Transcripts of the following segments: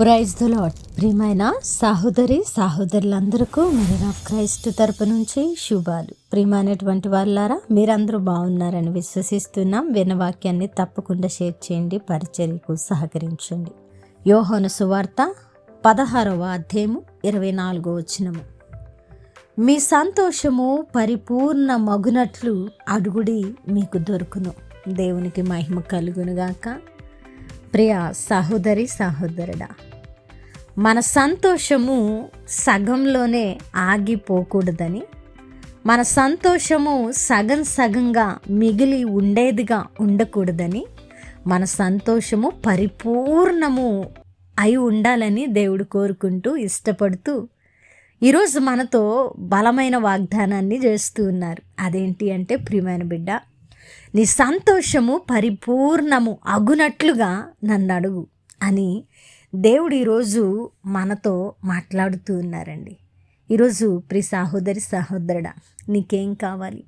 Praise the lord. ప్రియమైన సహోదరులందరికీ marine of Christ తరపు నుంచి శుభాలు. ప్రియమైనటువంటి వాళ్ళారా, మీరందరూ బాగున్నారని విశ్వసిస్తున్నాం. విన్న వాక్యాన్ని తప్పకుండా షేర్ చేయండి, పరిచర్యకు సహకరించండి. యోహాను సువార్త 16వ అధ్యాయము 24వ వచనము. మీ సంతోషము పరిపూర్ణ మగునట్లు అడుగుడి మీకు దొరుకును. దేవునికి మహిమ కలుగునుగాక. ప్రియ సహోదరుడా, మన సంతోషము సగంలోనే ఆగిపోకూడదని, మన సంతోషము సగంగా మిగిలి ఉండేదిగా ఉండకూడదని, మన సంతోషము పరిపూర్ణము అయి ఉండాలని దేవుడు కోరుకుంటూ ఇష్టపడుతూ ఈరోజు మనతో బలమైన వాగ్దానాన్ని చేస్తూ ఉన్నారు. అదేంటి అంటే, ప్రియమైన బిడ్డ, నీ సంతోషము పరిపూర్ణము అగునట్లుగా నన్ను అడుగు అని దేవుడు ఈరోజు మనతో మాట్లాడుతూ ఉన్నారండి. ఈరోజు ప్రియ సహోదరుడా, నీకేం కావాలి?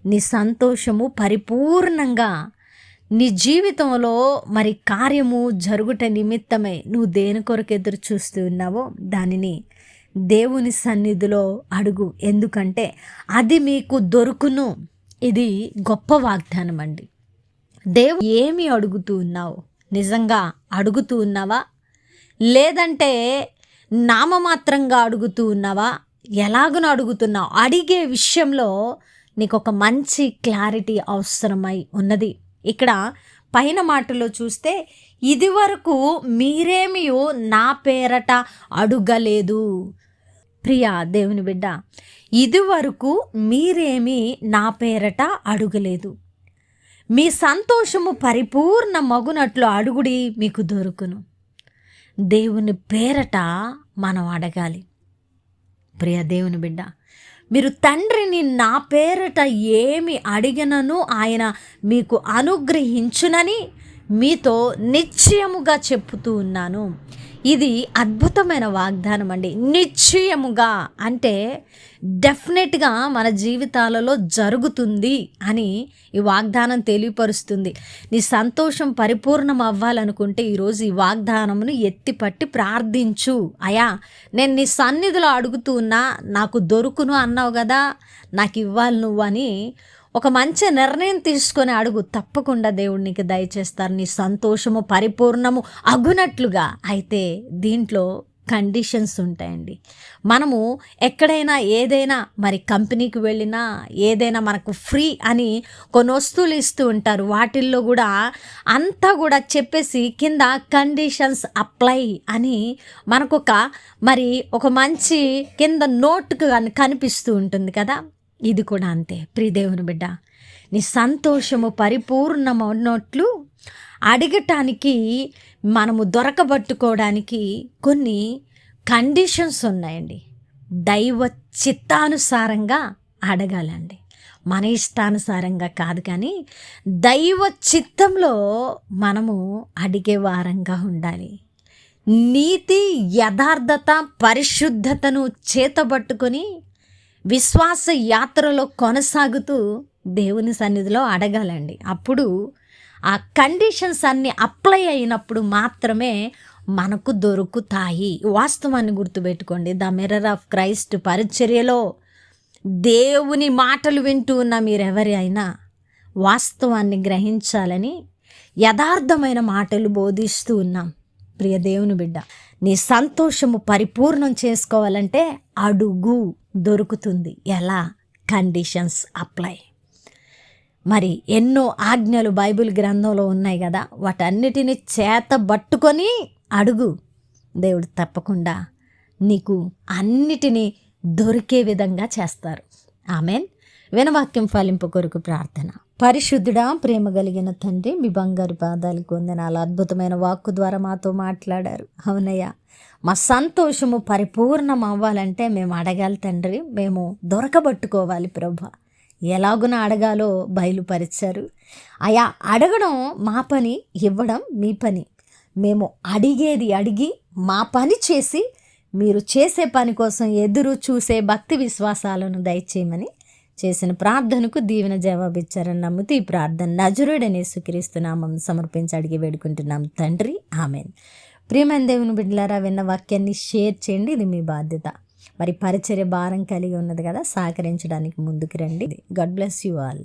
నీ సంతోషము పరిపూర్ణంగా నీ జీవితంలో మరి కార్యము జరుగుట నిమిత్తమై నువ్వు దేని కొరకు ఎదురు చూస్తూ ఉన్నావో దానిని దేవుని సన్నిధిలో అడుగు. ఎందుకంటే అది మీకు దొరుకును. ఇది గొప్ప వాగ్దానం అండి. దేవుడు ఏమి అడుగుతూ ఉన్నావు? నిజంగా అడుగుతూ ఉన్నావా? లేదంటే నామమాత్రంగా అడుగుతూ ఉన్నావా? ఎలాగనో అడుగుతున్నావు? అడిగే విషయంలో నీకు ఒక మంచి క్లారిటీ అవసరమై ఉన్నది. ఇక్కడ పైన మాటలో చూస్తే, ఇది వరకు మీరేమీ నా పేరట అడుగలేదు. ప్రియా దేవుని బిడ్డ, ఇదివరకు మీరేమీ నా పేరట అడుగలేదు. మీ సంతోషము పరిపూర్ణ మగునట్లు అడుగుడి మీకు దొరుకును. దేవుని పేరట మనం అడగాలి. ప్రియ దేవుని బిడ్డ, మీరు తండ్రిని నా పేరట ఏమి అడిగినను ఆయన మీకు అనుగ్రహించునని మీతో నిశ్చయముగా చెప్పుతూ ఉన్నాను. ఇది అద్భుతమైన వాగ్దానం అండి. నిశ్చయముగా అంటే డెఫినెట్గా మన జీవితాలలో జరుగుతుంది అని ఈ వాగ్దానం తెలియపరుస్తుంది. నీ సంతోషం పరిపూర్ణం అవ్వాలనుకుంటే ఈరోజు ఈ వాగ్దానమును ఎత్తిపట్టి ప్రార్థించు. అయా, నేను నీ సన్నిధిలో అడుగుతూ ఉన్నా, నాకు దొరుకును అన్నావు కదా, నాకు ఇవ్వాలి నువ్వు అని ఒక మంచి నిర్ణయం తీసుకొని అడుగు. తప్పకుండా దేవుడు నీకు దయచేస్తారు. నీ సంతోషము పరిపూర్ణము అగునట్లుగా. అయితే దీంట్లో కండిషన్స్ ఉంటాయండి. మనము ఎక్కడైనా ఏదైనా మరి కంపెనీకి వెళ్ళినా ఏదైనా మనకు ఫ్రీ అని కొన్ని వస్తువులు ఇస్తూ ఉంటారు. వాటిల్లో కూడా అంతా కూడా చెప్పేసి కింద కండిషన్స్ అప్లై అని మనకు ఒక మంచి కింద నోట్ కనిపిస్తూ ఉంటుంది కదా. ఇది కూడా అంతే. ప్రియదేవుని బిడ్డ, నీ సంతోషము పరిపూర్ణమన్నట్లు అడగటానికి, మనము దొరకబట్టుకోవడానికి కొన్ని కండిషన్స్ ఉన్నాయండి. దైవ చిత్తానుసారంగా అడగాలండి. మన ఇష్టానుసారంగా కాదు, కానీ దైవ చిత్తంలో మనము అడిగే వారంగా ఉండాలి. నీతి, యథార్థత, పరిశుద్ధతను చేతబట్టుకొని విశ్వాస యాత్రలో కొనసాగుతూ దేవుని సన్నిధిలో అడగాలండి. అప్పుడు ఆ కండిషన్స్ అన్నీ అప్లై అయినప్పుడు మాత్రమే మనకు దొరుకుతాయి. వాస్తవాన్ని గుర్తుపెట్టుకోండి. ద మిర్రర్ ఆఫ్ క్రైస్ట్ పరిచర్యలో దేవుని మాటలు వింటూ ఉన్న మీరెవరి అయినా వాస్తవాన్ని గ్రహించాలని యథార్థమైన మాటలు బోధిస్తూ ఉన్నాం. ప్రియ దేవుని బిడ్డ, నీ సంతోషము పరిపూర్ణం చేసుకోవాలంటే అడుగు, దొరుకుతుంది. ఎలా? Conditions apply. మరి ఎన్నో ఆజ్ఞలు బైబిల్ గ్రంథంలో ఉన్నాయి కదా, వాటన్నిటిని చేతబట్టుకొని అడుగు. దేవుడు తప్పకుండా నీకు అన్నిటినీ దొరికే విధంగా చేస్తారు. ఆమెన్. వినవాక్యం ఫలింపు కొరకు ప్రార్థన. పరిశుద్ధుడా, ప్రేమ కలిగిన తండ్రి, మీ బంగారు పాదాలకు వందనాలు. అద్భుతమైన వాక్కు ద్వారా మాతో మాట్లాడారు. అవునయ్యా, మా సంతోషము పరిపూర్ణం అవ్వాలంటే మేము అడగాలి తండ్రి. మేము దొరకబట్టుకోవాలి ప్రభా. ఎలాగున అడగాలో బయలుపరిచారు. అయా, అడగడం మా పని, ఇవ్వడం మీ పని. మేము అడిగేది అడిగి మా పని చేసి మీరు చేసే పని కోసం ఎదురు చూసే భక్తి విశ్వాసాలను దయచేయమని చేసిన ప్రార్థనకు దీవెన జవాబిచ్చారని నమ్ముతూ ఈ ప్రార్థన నజరుడైన యేసుక్రీస్తు నామం సమర్పించి అడిగి వేడుకుంటున్నాం తండ్రి. ఆమెన్. ప్రియమైన దేవుని బిడ్డలారా, విన్న వాక్యాన్ని షేర్ చేయండి, ఇది మీ బాధ్యత. మరి పరిచర్య భారం కలిగి ఉన్నది కదా, సహకరించడానికి ముందుకు రండి. God bless you all.